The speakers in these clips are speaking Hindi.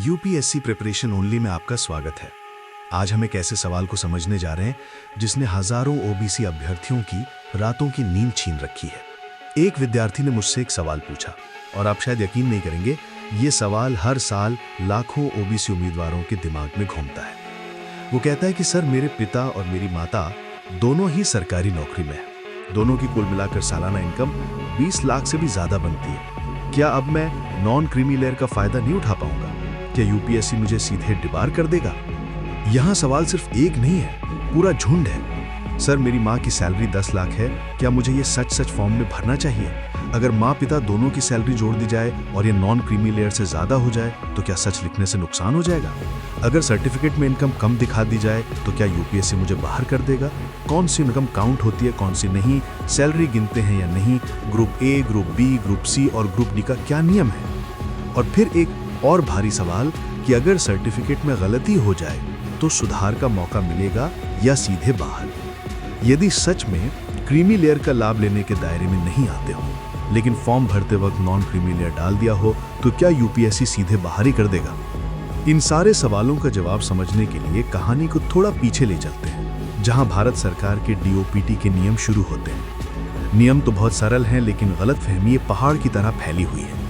यूपीएससी प्रिपरेशन ओनली में आपका स्वागत है। आज हम एक ऐसे सवाल को समझने जा रहे हैं जिसने हजारों ओबीसी अभ्यर्थियों की रातों की नींद छीन रखी है। एक विद्यार्थी ने मुझसे एक सवाल पूछा और आप शायद यकीन नहीं करेंगे, ये सवाल हर साल लाखों ओबीसी उम्मीदवारों के दिमाग में घूमता है। वो कहता है कि सर, मेरे पिता और मेरी माता दोनों ही सरकारी नौकरी में है। दोनों की कुल मिलाकर सालाना इनकम 20 लाख से भी ज्यादा बनती है। क्या अब मैं नॉन क्रीमी लेयर का फायदा नहीं उठा पाऊंगा? क्या यूपीएससी मुझे सीधे डिबार कर देगा? यहाँ सवाल सिर्फ एक नहीं है, पूरा झुंड है। सर, मेरी माँ की सैलरी 10 लाख है, क्या मुझे ये सच फॉर्म में भरना चाहिए? अगर माँ पिता दोनों की सैलरी जोड़ दी जाए और ये नॉन क्रीमी लेयर से ज्यादा हो जाए तो क्या सच लिखने से नुकसान हो जाएगा? अगर सर्टिफिकेट में इनकम कम दिखा दी जाए तो क्या यूपीएससी मुझे बाहर कर देगा? कौन सी इनकम काउंट होती है, कौन सी नहीं? सैलरी गिनते हैं या नहीं? Group A, group B, group C और ग्रुप डी का क्या नियम है? और फिर एक और भारी सवाल कि अगर सर्टिफिकेट में गलती हो जाए तो सुधार का मौका मिलेगा या सीधे बाहर? यदि सच में क्रीमी लेयर का लाभ लेने के दायरे में नहीं आते हो लेकिन फॉर्म भरते वक्त नॉन क्रीमी लेयर डाल दिया हो तो क्या यूपीएससी सीधे बाहर ही कर देगा? इन सारे सवालों का जवाब समझने के लिए कहानी को थोड़ा पीछे ले चलते हैं, जहां भारत सरकार के डीओपीटी के नियम शुरू होते हैं। नियम तो बहुत सरल हैं, लेकिन गलतफहमी पहाड़ की तरह फैली हुई है।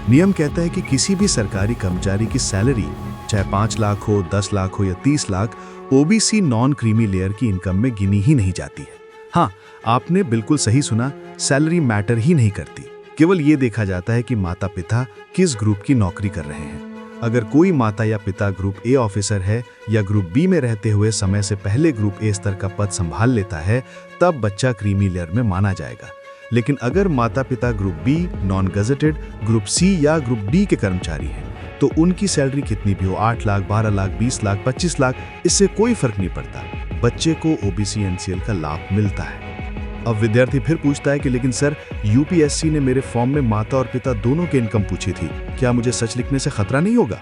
नियम कहता है कि किसी भी सरकारी कर्मचारी की सैलरी चाहे 5 लाख हो, 10 लाख हो या 30 lakh, OBC non creamy layer की इनकम में गिनी ही नहीं जाती है। हाँ, आपने बिल्कुल सही सुना, सैलरी मैटर ही नहीं करती। केवल ये देखा जाता है कि माता पिता किस ग्रुप की नौकरी कर रहे हैं। अगर कोई माता या पिता ग्रुप ए ऑफिसर है या ग्रुप बी में रहते हुए समय से पहले ग्रुप ए स्तर का पद संभाल लेता है, तब बच्चा क्रीमी लेयर में माना जाएगा। लेकिन अगर माता पिता group B, non gazetted, group C या ग्रुप डी के कर्मचारी हैं, तो उनकी सैलरी कितनी भी हो, 8 लाख, 12 लाख, 20 लाख, 25 लाख, इससे कोई फर्क नहीं पड़ता। बच्चे को ओबीसी एनसीएल का लाभ मिलता है। अब विद्यार्थी फिर पूछता है कि लेकिन सर, यूपीएससी ने मेरे फॉर्म में माता और पिता दोनों की इनकम पूछी थी, क्या मुझे सच लिखने से खतरा नहीं होगा?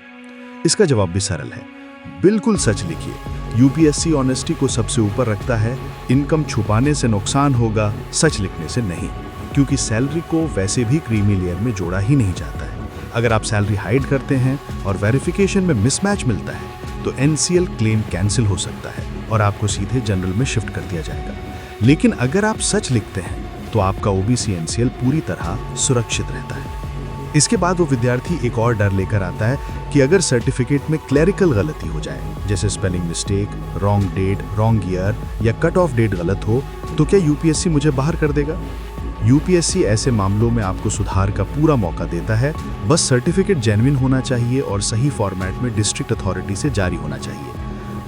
इसका जवाब भी सरल है, बिल्कुल सच लिखिए। यूपीएससी ऑनेस्टी को सबसे ऊपर रखता है। इनकम छुपाने से नुकसान होगा, सच लिखने से नहीं, क्योंकि सैलरी को वैसे भी क्रीमी लेयर में जोड़ा ही नहीं जाता है। अगर आप सैलरी हाइड करते हैं और वेरिफिकेशन में मिसमैच मिलता है तो एनसीएल क्लेम कैंसिल हो सकता है और आपको सीधे जनरल में शिफ्ट कर दिया जाएगा। लेकिन अगर आप सच लिखते हैं तो आपका ओबीसी एनसीएल पूरी तरह सुरक्षित रहता है। इसके बाद वो विद्यार्थी एक और डर लेकर आता है कि अगर सर्टिफिकेट में क्लरिकल गलती हो जाए, जैसे spelling mistake, wrong date, wrong year या कट ऑफ डेट गलत हो, तो क्या यूपीएससी मुझे बाहर कर देगा? यूपीएससी ऐसे मामलों में आपको सुधार का पूरा मौका देता है। बस सर्टिफिकेट जेन्युइन होना चाहिए और सही फॉर्मेट में डिस्ट्रिक्ट अथॉरिटी से जारी होना चाहिए।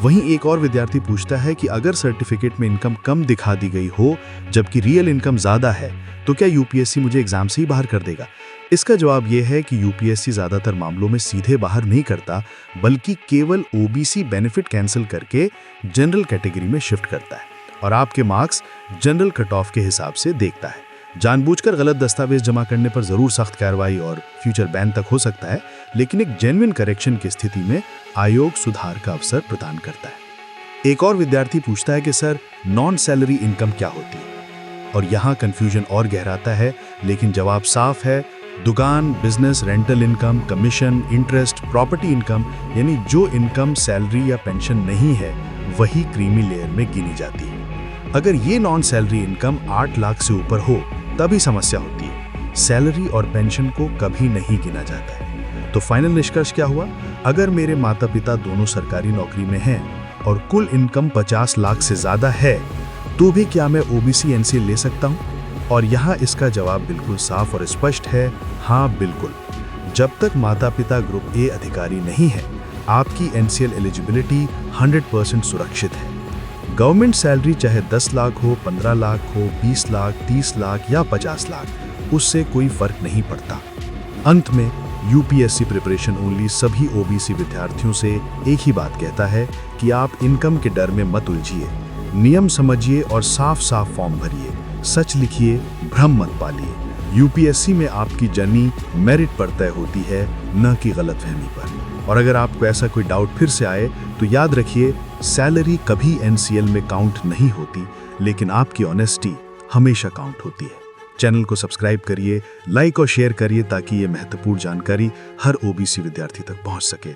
वहीं एक और विद्यार्थी पूछता है कि अगर सर्टिफिकेट में इनकम कम दिखा दी गई हो जबकि रियल इनकम ज्यादा है, तो क्या यूपीएससी मुझे एग्जाम से ही बाहर कर देगा? इसका जवाब यह है कि यूपीएससी ज्यादातर मामलों में सीधे बाहर नहीं करता, बल्कि केवल ओबीसी बेनिफिट कैंसिल करके जनरल कैटेगरी में शिफ्ट करता है और आपके मार्क्स जनरल कट ऑफ के हिसाब से देखता है। जानबूझकर गलत दस्तावेज जमा करने पर जरूर सख्त कार्रवाई और फ्यूचर बैन तक हो सकता है, लेकिन एक जेन्युइन करेक्शन की स्थिति में आयोग सुधार का अवसर प्रदान करता है। एक और विद्यार्थी पूछता है कि सर, नॉन सैलरी इनकम क्या होती है? और यहाँ कंफ्यूजन और गहराता है, लेकिन जवाब साफ है। दुकान, business, rental income, commission, interest, property income, यानी जो इनकम सैलरी या पेंशन नहीं है, वही क्रीमी लेयर में गिनी जाती है। अगर ये नॉन सैलरी इनकम 8 लाख से ऊपर हो तभी समस्या होती है। सैलरी और पेंशन को कभी नहीं गिना जाता है। तो फाइनल निष्कर्ष क्या हुआ? अगर मेरे माता पिता दोनों सरकारी नौकरी में हैं और कुल इनकम 50 लाख से ज्यादा है, तो भी क्या मैं ओबीसी एनसीएल ले सकता हूं? और यहाँ इसका जवाब बिल्कुल साफ और स्पष्ट है, हाँ बिल्कुल। जब तक माता पिता ग्रुप ए अधिकारी नहीं है, आपकी एनसीएल एलिजिबिलिटी 100% सुरक्षित है। गवर्नमेंट सैलरी चाहे 10 लाख हो, 15 लाख हो, 20 लाख, 30 लाख या 50 लाख, उससे कोई फर्क नहीं पड़ता। अंत में यूपीएससी प्रिपरेशन ओनली सभी ओबीसी विद्यार्थियों से एक ही बात कहता है कि आप इनकम के डर में मत उलझिए, नियम समझिए और साफ साफ फॉर्म भरिए, सच लिखिए, भ्रम मत पालिए। यूपीएससी में आपकी जर्नी मेरिट पर तय होती है, न कि गलतफहमी पर। और अगर आपको ऐसा कोई डाउट फिर से आए तो याद रखिए, सैलरी कभी एनसीएल में काउंट नहीं होती, लेकिन आपकी ऑनेस्टी हमेशा काउंट होती है। चैनल को सब्सक्राइब करिए, लाइक और शेयर करिए ताकि ये महत्वपूर्ण जानकारी हर ओबीसी विद्यार्थी तक पहुंच सके।